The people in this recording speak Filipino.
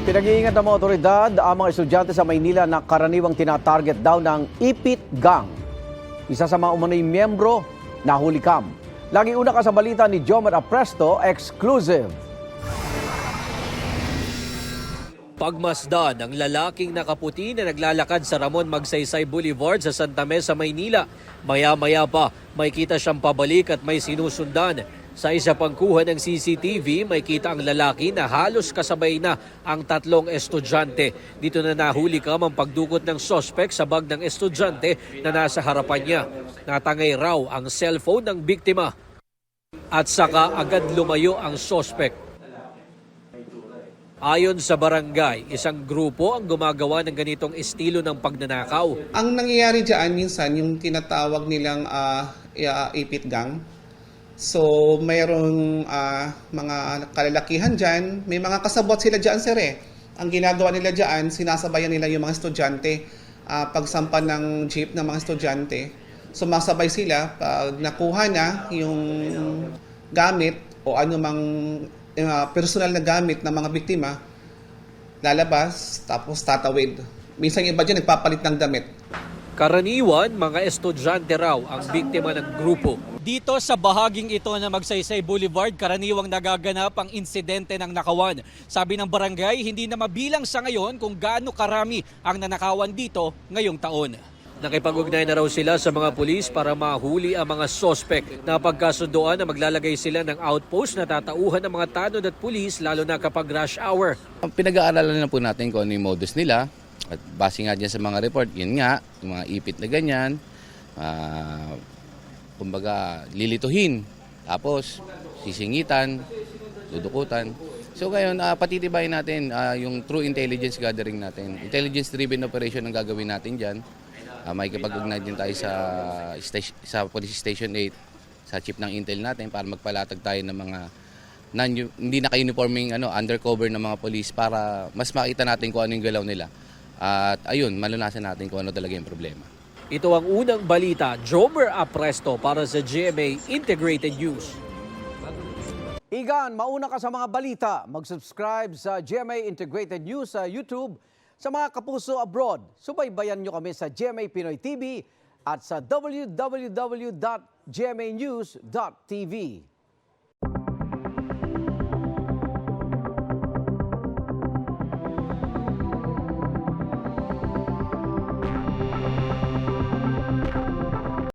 Pinag-iingat ng mga otoridad ang mga estudyante sa Maynila na karaniwang tinatarget daw ng Ipit Gang. Isa sa mga umano'y miyembro, nahuli kam. Lagi una ka sa balita ni Jomar Apresto, exclusive. Pagmasdan ng lalaking nakaputi na naglalakad sa Ramon Magsaysay Boulevard sa Santa Mesa, Maynila. Maya-maya pa, may kita siyang pabalik at may sinusundan. Sa isa pang kuha ng CCTV, may kita ang lalaki na halos kasabay na ang tatlong estudyante. Dito na nahuli kam ang pagdukot ng sospek sa bag ng estudyante na nasa harapan niya. Natangay raw ang cellphone ng biktima at saka agad lumayo ang sospek. Ayon sa barangay, isang grupo ang gumagawa ng ganitong estilo ng pagnanakaw. Ang nangyayari dyan minsan yung tinatawag nilang ipit gang. So mayroong mga kalalakihan dyan, may mga kasabot sila dyan sir eh. Ang ginagawa nila dyan, sinasabayan nila yung mga estudyante, pagsampa ng jeep ng mga estudyante. Sumasabay sila pag nakuha na yung gamit o anumang personal na gamit ng mga biktima, lalabas tapos tatawid. Minsan yung iba dyan nagpapalit ng damit. Karaniwan, mga estudyante raw ang biktima ng grupo. Dito sa bahaging ito na Magsaysay Boulevard, karaniwang nagaganap ang insidente ng nakawan. Sabi ng barangay, hindi na mabilang sa ngayon kung gaano karami ang nanakawan dito ngayong taon. Nakipag-ugnay na raw sila sa mga pulis para mahuli ang mga sospek. Napagkasundoan na maglalagay sila ng outpost na tatauhan ng mga tanod at pulis lalo na kapag rush hour. Pinag-aaralan na po natin kung ano yung modus nila. At base nga dyan sa mga report, yun nga, yung mga ipit na ganyan, kumbaga lilituhin, tapos sisingitan, dudukutan. So ngayon, patitibayin natin yung true intelligence gathering natin. Intelligence-driven operation ang gagawin natin dyan. May kapag-ugnay din tayo sa Police Station 8, sa chief ng Intel natin para magpalatag tayo ng mga hindi naka-uniforming undercover ng mga police para mas makita natin kung ano yung galaw nila. At ayun, malunasan natin kung ano talaga yung problema. Ito ang unang balita, Jomer Apresto para sa GMA Integrated News. Igan, mauna ka sa mga balita. Mag-subscribe sa GMA Integrated News sa YouTube. Sa mga kapuso abroad, subaybayan nyo kami sa GMA Pinoy TV at sa www.gmanews.tv.